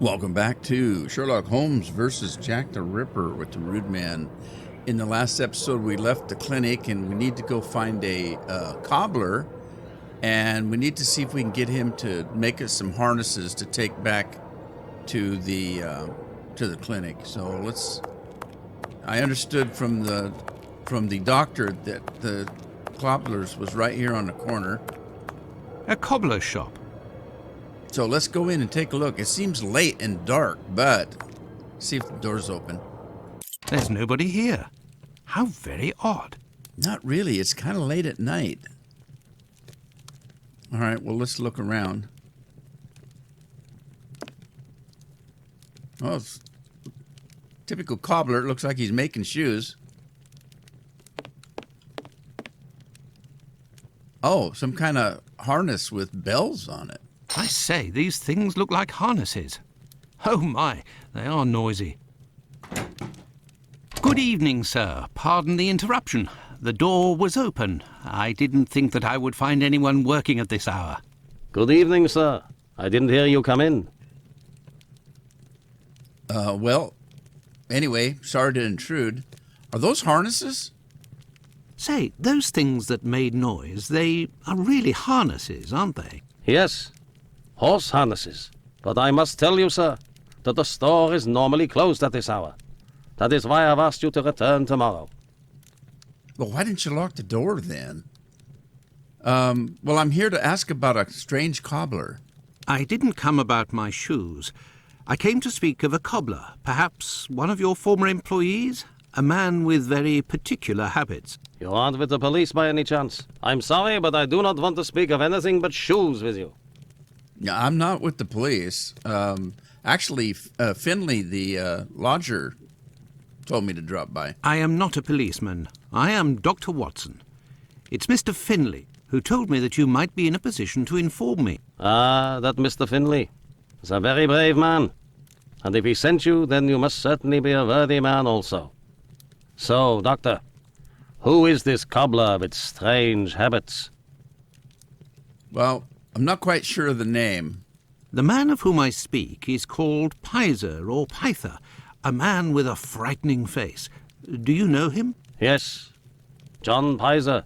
Welcome back to Sherlock Holmes versus Jack the Ripper with the Rudeman. In the last episode, we left the clinic and we need to go find a cobbler, and we need to see if we can get him to make us some harnesses to take back to the clinic. So let's. I understood from the doctor that the cobbler's was right here on the corner. A cobbler's shop. So let's go in and take a look. It seems late and dark, but see if the door's open. There's nobody here. How very odd. Not really. It's kind of late at night. All right, well, let's look around. Oh, it's typical cobbler. It looks like he's making shoes. Oh, some kind of harness with bells on it. I say, these things look like harnesses. Oh my, they are noisy. Good evening, sir. Pardon the interruption. The door was open. I didn't think that I would find anyone working at this hour. Good evening, sir. I didn't hear you come in. Well, anyway, sorry to intrude. Are those harnesses? Say, those things that made noise, they are really harnesses, aren't they? Yes, horse harnesses. But I must tell you, sir, that the store is normally closed at this hour. That is why I've asked you to return tomorrow. Well, why didn't you lock the door then? Well, I'm here to ask about a strange cobbler. I didn't come about my shoes. I came to speak of a cobbler, perhaps one of your former employees, a man with very particular habits. You aren't with the police by any chance? I'm sorry, but I do not want to speak of anything but shoes with you. Yeah, I'm not with the police. Actually, Finley, the lodger, told me to drop by. I am not a policeman. I am Dr. Watson. It's Mr. Finley who told me that you might be in a position to inform me. Ah, that Mr. Finley is a very brave man. And if he sent you, then you must certainly be a worthy man also. So, Doctor, who is this cobbler with strange habits? Well, I'm not quite sure of the name. The man of whom I speak is called Pizer or Pyther, a man with a frightening face. Do you know him? Yes, John Pizer.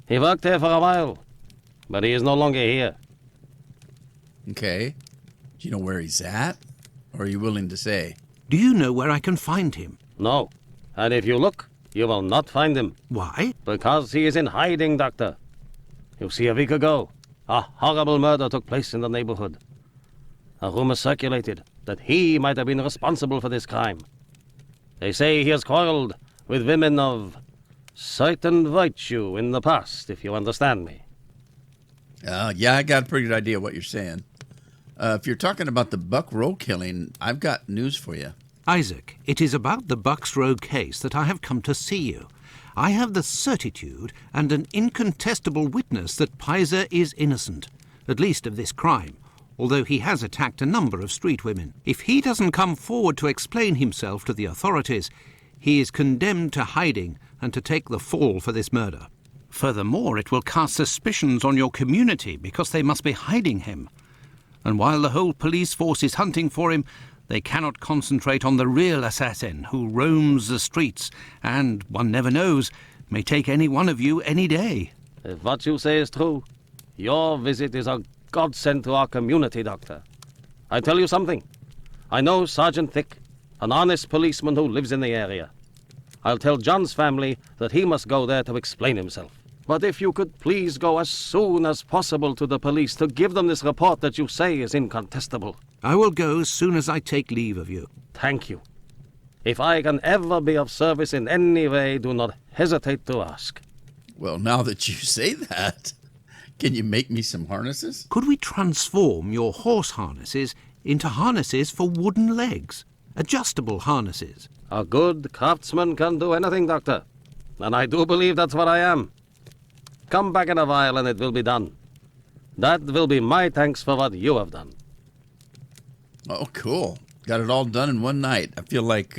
He worked here for a while, but he is no longer here. Okay. Do you know where he's at? Or are you willing to say? Do you know where I can find him? No, and if you look, you will not find him. Why? Because he is in hiding, Doctor. You see, a week ago, a horrible murder took place in the neighborhood. A rumor circulated that he might have been responsible for this crime. They say he has quarreled with women of certain virtue in the past, if you understand me. Yeah, I got a pretty good idea what you're saying. If you're talking about the Buck Row killing, I've got news for you. Isaac, it is about the Bucks Road case that I have come to see you. I have the certitude and an incontestable witness that Pizer is innocent, at least of this crime, although he has attacked a number of street women. If he doesn't come forward to explain himself to the authorities, he is condemned to hiding and to take the fall for this murder. Furthermore, it will cast suspicions on your community because they must be hiding him. And while the whole police force is hunting for him, they cannot concentrate on the real assassin who roams the streets and, one never knows, may take any one of you any day. If what you say is true, your visit is a godsend to our community, Doctor. I tell you something. I know Sergeant Thick, an honest policeman who lives in the area. I'll tell John's family that he must go there to explain himself. But if you could please go as soon as possible to the police to give them this report that you say is incontestable. I will go as soon as I take leave of you. Thank you. If I can ever be of service in any way, do not hesitate to ask. Well, now that you say that, can you make me some harnesses? Could we transform your horse harnesses into harnesses for wooden legs? Adjustable harnesses? A good craftsman can do anything, Doctor. And I do believe that's what I am. Come back in a while and it will be done. That will be my thanks for what you have done. Oh, cool. Got it all done in one night. I feel like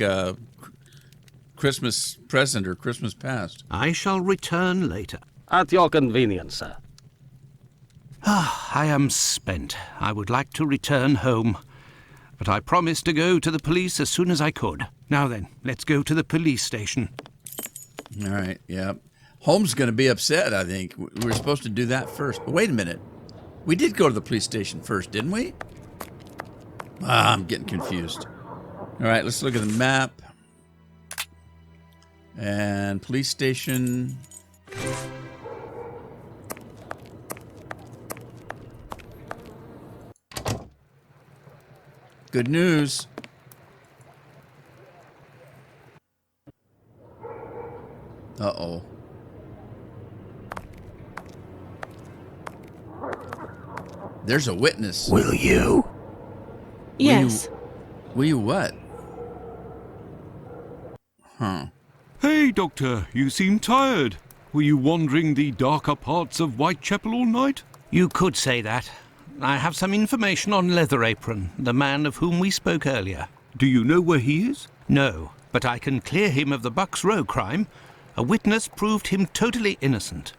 Christmas present or Christmas past. I shall return later. At your convenience, sir. I am spent. I would like to return home. but I promised to go to the police as soon as I could. Now then, let's go to the police station. All right, yeah. Holmes is going to be upset, I think. We were supposed to do that first. But wait a minute. We did go to the police station first, didn't we? I'm getting confused. All right, let's look at the map. And police station. Good news. Uh-oh. There's a witness. Will you? Yes. Will you what? Huh. Hey, Doctor, you seem tired. Were you wandering the darker parts of Whitechapel all night? You could say that. I have some information on Leatherapron, the man of whom we spoke earlier. Do you know where he is? No, but I can clear him of the Bucks Row crime. A witness proved him totally innocent.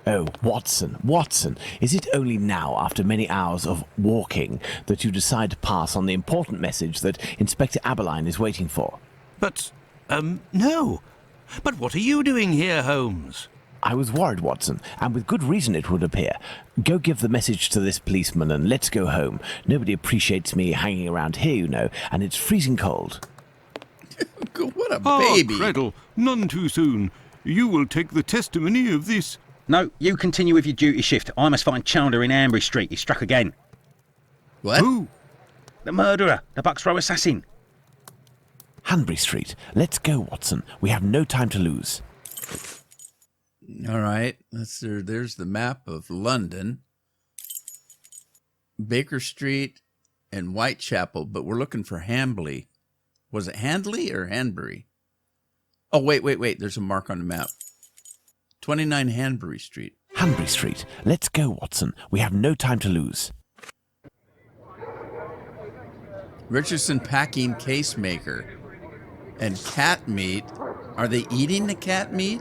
Oh, Watson, is it only now, after many hours of walking, that you decide to pass on the important message that Inspector Aberline is waiting for? But, no. But what are you doing here, Holmes? I was worried, Watson, and with good reason it would appear. Go give the message to this policeman and let's go home. Nobody appreciates me hanging around here, you know, and it's freezing cold. What a baby. Creddle, none too soon. You will take the testimony of this. No, you continue with your duty shift. I must find Chandler in Ambury Street. He's struck again. What? Who? The murderer, the Bucks Row assassin. Hanbury Street. Let's go, Watson. We have no time to lose. All right. There's the map of London. Baker Street and Whitechapel, but we're looking for Hambley. Was it Handley or Hanbury? Oh, wait. There's a mark on the map. 29 Hanbury Street. Hanbury Street. Let's go, Watson. We have no time to lose. Richardson Packing Case Maker. And cat meat. Are they eating the cat meat?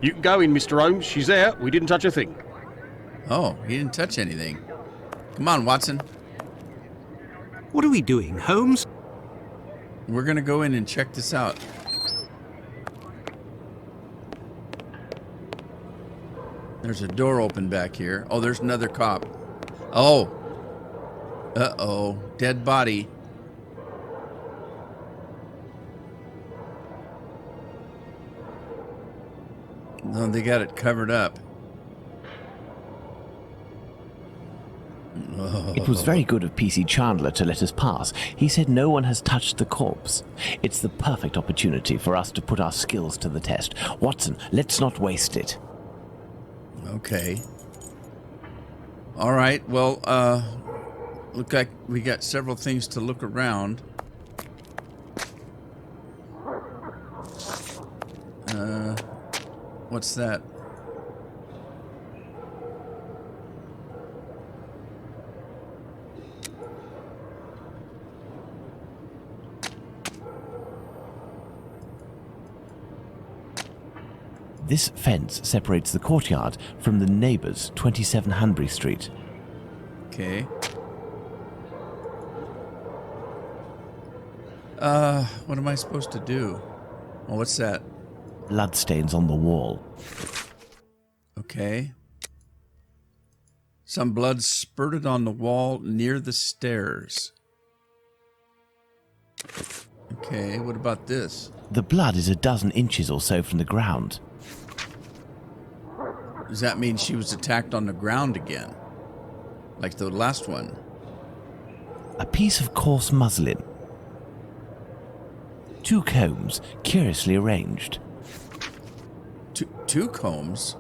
You can go in, Mr. Holmes. She's there. We didn't touch a thing. Oh, he didn't touch anything. Come on, Watson. What are we doing, Holmes? We're going to go in and check this out. There's a door open back here. Oh, there's another cop. Oh. Uh-oh. Dead body. No, they got it covered up. It was very good of PC Chandler to let us pass. He said no one has touched the corpse. It's the perfect opportunity for us to put our skills to the test. Watson, let's not waste it. Okay. All right. Well, look like we got several things to look around. What's that? This fence separates the courtyard from the neighbours, 27 Hanbury Street. Okay. What am I supposed to do? Oh, what's that? Bloodstains on the wall. Okay. Some blood spurted on the wall near the stairs. Okay, what about this? The blood is a dozen inches or so from the ground. Does that mean she was attacked on the ground again? Like the last one? A piece of coarse muslin. 2 combs, curiously arranged. Two combs?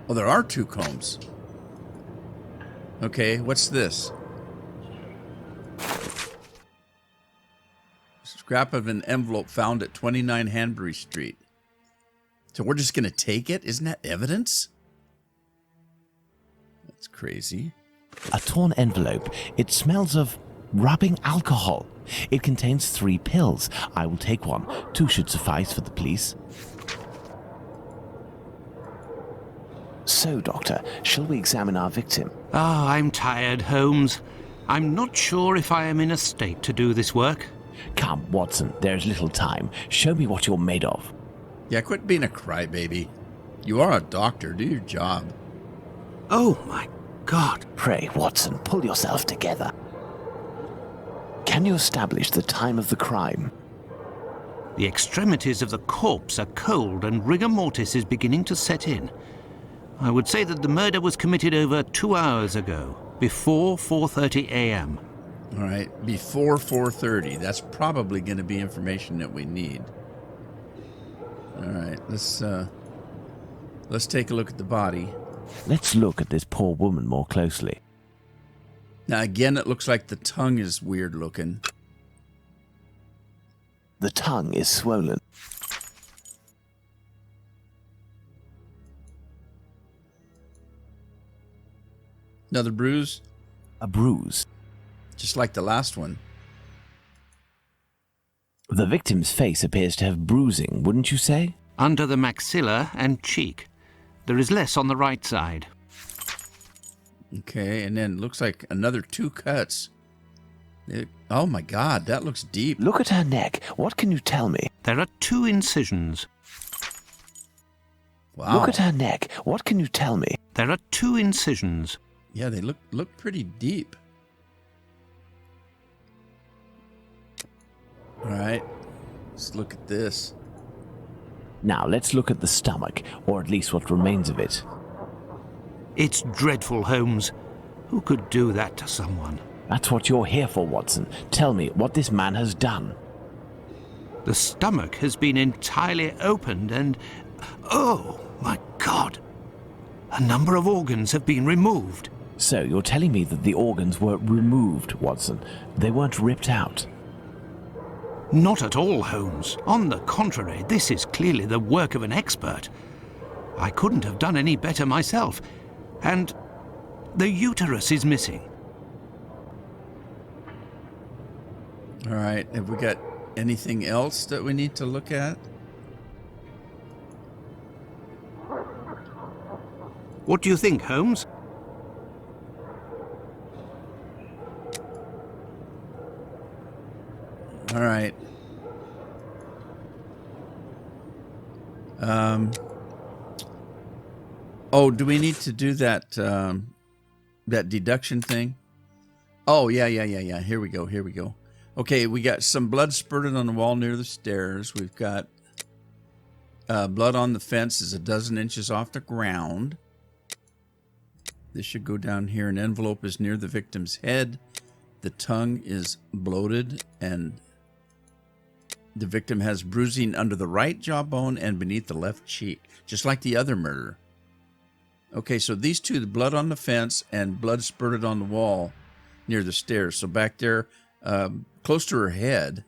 Oh, there are 2 combs. Okay, what's this? Scrap of an envelope found at 29 Hanbury Street. So we're just going to take it? Isn't that evidence? That's crazy. A torn envelope. It smells of rubbing alcohol. It contains 3 pills. I will take one. 2 should suffice for the police. So, Doctor, shall we examine our victim? Ah, I'm tired, Holmes. I'm not sure if I am in a state to do this work. Come, Watson, there is little time. Show me what you're made of. Yeah, quit being a crybaby. You are a doctor. Do your job. Oh, my God. Pray, Watson, pull yourself together. Can you establish the time of the crime? The extremities of the corpse are cold and rigor mortis is beginning to set in. I would say that the murder was committed over 2 hours ago, before 4:30 a.m. All right, before 4:30. That's probably going to be information that we need. All right, let's take a look at the body. Let's look at this poor woman more closely. Now, again, it looks like the tongue is weird looking. The tongue is swollen. Another bruise, A bruise. just like the last one. The victim's face appears to have bruising, wouldn't you say? Under the maxilla and cheek. There is less on the right side. Okay, and then looks like another 2 cuts. Oh my God, that looks deep. Look at her neck. What can you tell me? There are 2 incisions. Wow. Look at her neck. What can you tell me? There are 2 incisions. Yeah, they look pretty deep. All right, let's look at this. Now, let's look at the stomach, or at least what remains of it. It's dreadful, Holmes. Who could do that to someone? That's what you're here for, Watson. Tell me what this man has done. The stomach has been entirely opened and... Oh, my God! A number of organs have been removed. So, you're telling me that the organs were removed, Watson. They weren't ripped out. Not at all, Holmes. On the contrary, this is clearly the work of an expert. I couldn't have done any better myself. And the uterus is missing. All right, have we got anything else that we need to look at? What do you think, Holmes? All right. Oh, do we need to do that that deduction thing? Oh, yeah. Here we go. Okay, we got some blood spurted on the wall near the stairs. We've got blood on the fence is 12 inches off the ground. This should go down here. An envelope is near the victim's head. The tongue is bloated, and the victim has bruising under the right jawbone and beneath the left cheek, just like the other murder. Okay, so these two, the blood on the fence and blood spurted on the wall near the stairs. So back there, close to her head,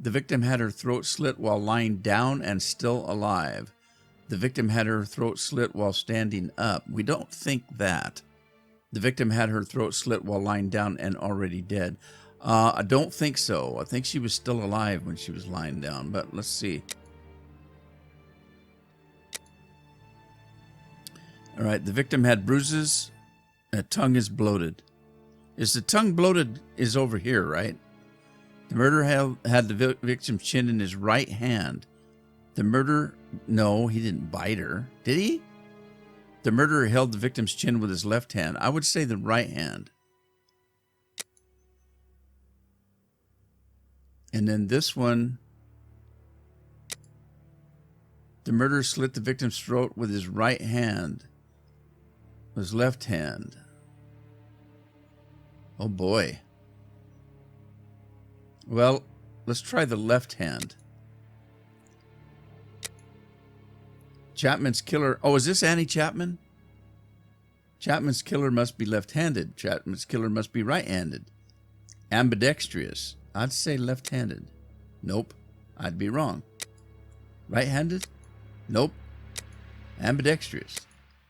the victim had her throat slit while lying down and still alive. The victim had her throat slit while standing up. We don't think that. The victim had her throat slit while lying down and already dead. I don't think so. I think she was still alive when she was lying down, but let's see. All right, the victim had bruises. The tongue is bloated. Is the tongue bloated is over here, right? The murderer had the victim's chin in his right hand. The murderer, no, he didn't bite her. Did he? The murderer held the victim's chin with his left hand. I would say the right hand. And then this one, the murderer slit the victim's throat with his right hand, his left hand. Oh boy. Well, let's try the left hand. Chapman's killer. Oh, is this Annie Chapman? Chapman's killer must be left-handed. Chapman's killer must be right-handed. Ambidextrous. I'd say left-handed. Nope. I'd be wrong. Right-handed? Nope. Ambidextrous.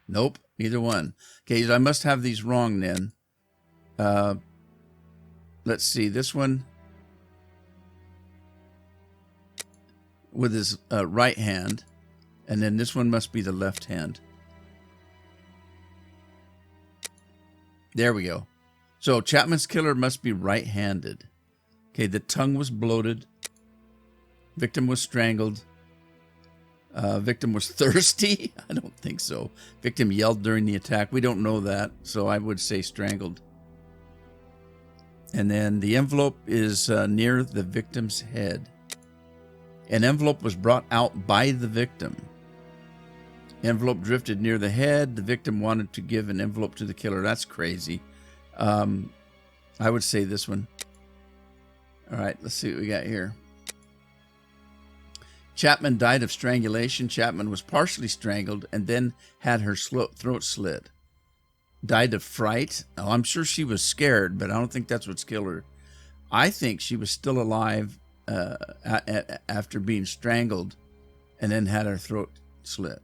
Nope. Neither one. Okay, so I must have these wrong then. Let's see. This one with his right hand. And then this one must be the left hand. There we go. So Chapman's killer must be right-handed. Okay, the tongue was bloated. Victim was strangled. Victim was thirsty? I don't think so. Victim yelled during the attack. We don't know that, so I would say strangled. And then the envelope is near the victim's head. An envelope was brought out by the victim. Envelope drifted near the head. The victim wanted to give an envelope to the killer. That's crazy. I would say this one. All right, let's see what we got here. Chapman died of strangulation. Chapman was partially strangled and then had her throat slit. Died of fright. Oh, I'm sure she was scared, but I don't think that's what's killed her. I think she was still alive after being strangled and then had her throat slit.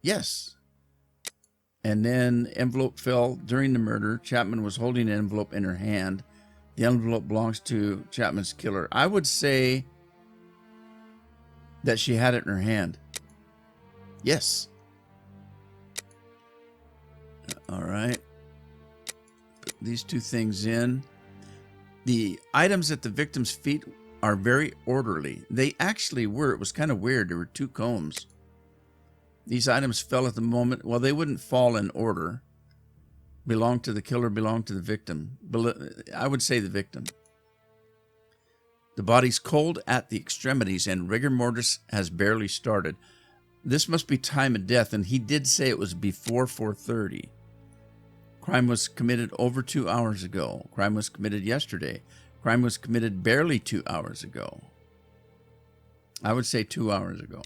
Yes. And then envelope fell during the murder. Chapman was holding an envelope in her hand. The envelope belongs to Chapman's killer. I would say that she had it in her hand. Yes. All right. Put these two things in. The items at the victim's feet are very orderly. They actually were. It was kind of weird. There were two combs. These items fell at the moment. Well, they wouldn't fall in order. Belonged to the killer, belonged to the victim. I would say the victim. The body's cold at the extremities and rigor mortis has barely started. This must be time of death, and he did say it was before 4:30. Crime was committed over 2 hours ago. Crime was committed yesterday. Crime was committed barely 2 hours ago. I would say 2 hours ago.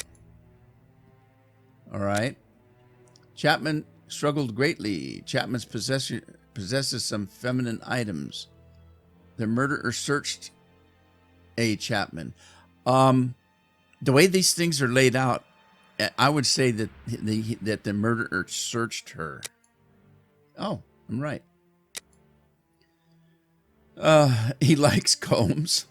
All right. Chapman struggled greatly. Chapman's possesses some feminine items. The murderer searched A. Chapman. The way these things are laid out, I would say that the murderer searched her. Oh, I'm right. He likes combs.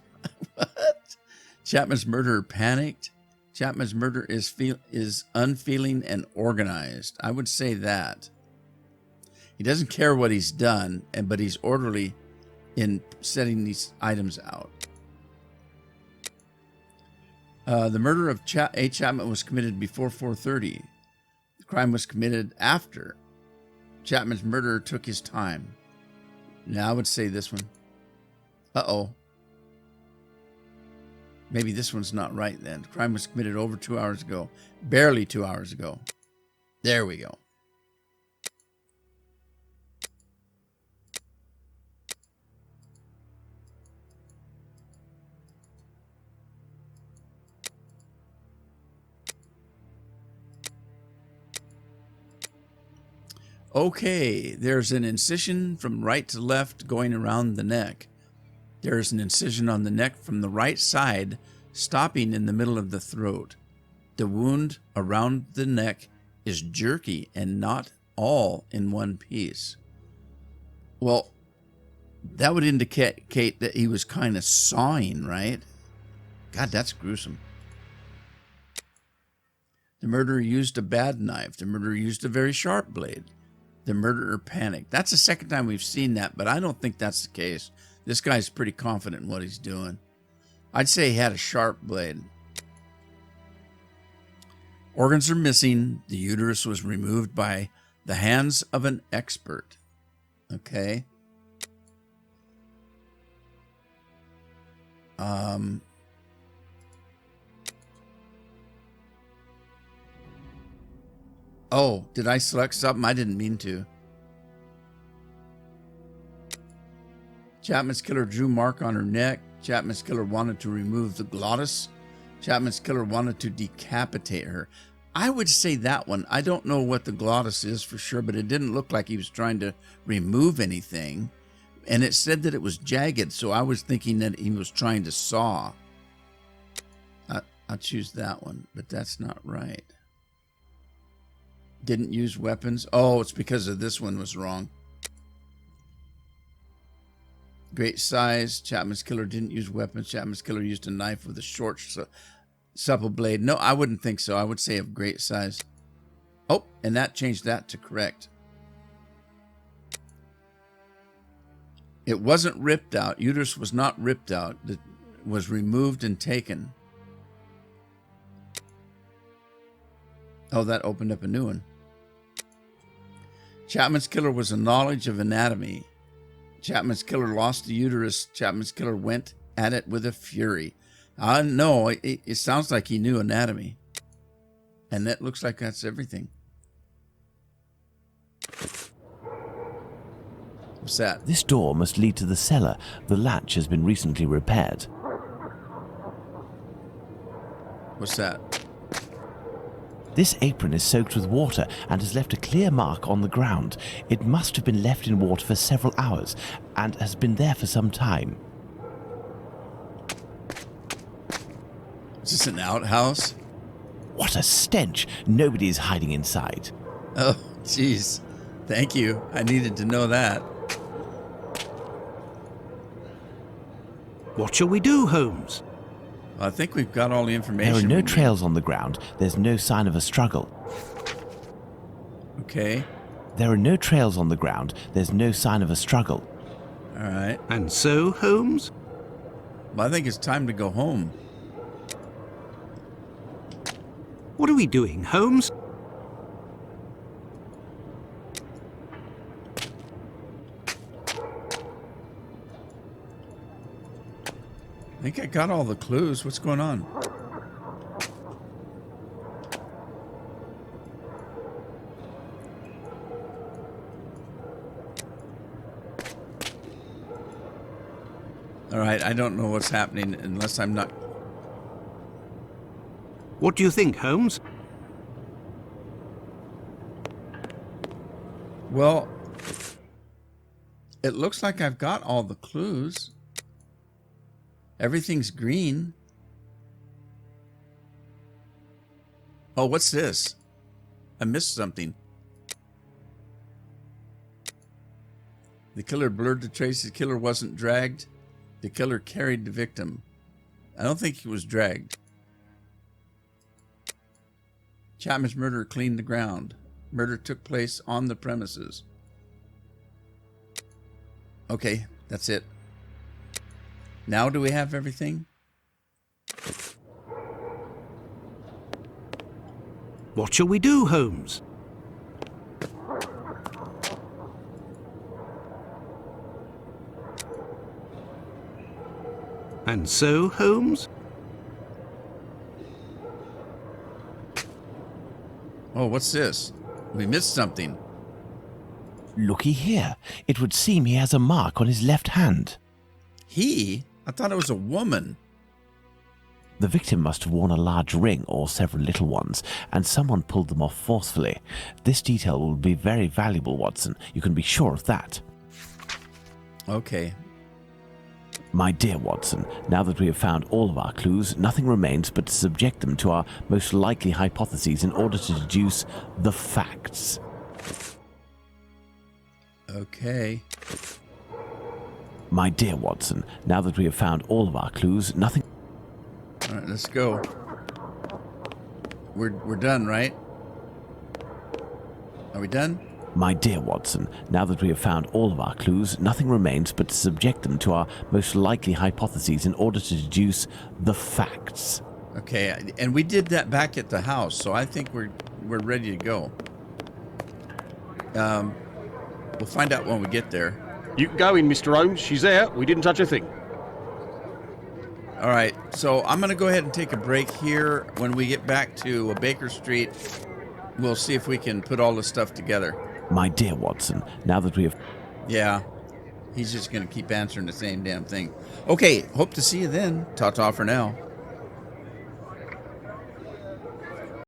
What? Chapman's murderer panicked. Chapman's murder is unfeeling and organized. I would say that. He doesn't care what he's done, but he's orderly in setting these items out. The murder of A. Chapman was committed before 4:30. The crime was committed after. Chapman's murderer took his time. Now I would say this one. Uh-oh. Maybe this one's not right then. The crime was committed over 2 hours ago. Barely 2 hours ago. There we go. Okay, there's an incision from right to left going around the neck. There is an incision on the neck from the right side, stopping in the middle of the throat. The wound around the neck is jerky and not all in one piece. Well, that would indicate that he was kind of sawing, right? God, that's gruesome. The murderer used a bad knife. The murderer used a very sharp blade. The murderer panicked. That's the second time we've seen that, but I don't think that's the case. This guy's pretty confident in what he's doing. I'd say he had a sharp blade. Organs are missing. The uterus was removed by the hands of an expert. Okay. Oh, did I select something? I didn't mean to. Chapman's killer drew mark on her neck. Chapman's killer wanted to remove the glottis. Chapman's killer wanted to decapitate her. I would say that one. I don't know what the glottis is for sure, but it didn't look like he was trying to remove anything. And it said that it was jagged, so I was thinking that he was trying to saw. I'll choose that one, but that's not right. Didn't use weapons. Oh, it's because of this one was wrong. Great size. Chapman's killer didn't use weapons. Chapman's killer used a knife with a short. So Supple blade. No, I wouldn't think so. I would say of great size. Oh, and that changed that to correct. It wasn't ripped out. Uterus was not ripped out. It was removed and taken. Oh, that opened up a new one. Chapman's killer was a knowledge of anatomy. Chapman's killer lost the uterus. Chapman's killer went at it with a fury. No, it sounds like he knew anatomy. And that looks like that's everything. What's that? This door must lead to the cellar. The latch has been recently repaired. What's that? This apron is soaked with water and has left a clear mark on the ground. It must have been left in water for several hours and has been there for some time. Is this an outhouse? What a stench! Nobody is hiding inside. Oh, jeez. Thank you. I needed to know that. What shall we do, Holmes? I think we've got all the information. There are we no need. trails on the ground. There's no sign of a struggle. Okay. There are no trails on the ground. There's no sign of a struggle. All right. And so, Holmes? Well, I think it's time to go home. What are we doing, Holmes? I think I got all the clues. What's going on? All right, I don't know what's happening unless I'm not... What do you think, Holmes? Well, it looks like I've got all the clues. Everything's green. Oh, what's this? I missed something. The killer blurred the trace. The killer wasn't dragged. The killer carried the victim. I don't think he was dragged. Chapman's murderer cleaned the ground. Murder took place on the premises. Okay, that's it. Now do we have everything? What shall we do, Holmes? And so, Holmes? Oh, what's this? We missed something. Looky here. It would seem he has a mark on his left hand. He? I thought it was a woman. The victim must have worn a large ring or several little ones, and someone pulled them off forcefully. This detail will be very valuable, Watson. You can be sure of that. Okay. My dear Watson, now that we have found all of our clues, nothing remains but to subject them to our most likely hypotheses in order to deduce the facts. Okay. My dear Watson, now that we have found all of our clues, nothing... All right, let's go. We're done, right? Are we done? My dear Watson, now that we have found all of our clues, nothing remains but to subject them to our most likely hypotheses in order to deduce the facts. Okay, and we did that back at the house, so I think we're ready to go. We'll find out when we get there. You can go in, Mr. Holmes. She's there. We didn't touch a thing. All right, so I'm going to go ahead and take a break here. When we get back to Baker Street, we'll see if we can put all this stuff together. My dear Watson, now that we have... Yeah, he's just going to keep answering the same damn thing. Okay, hope to see you then. Ta-ta for now.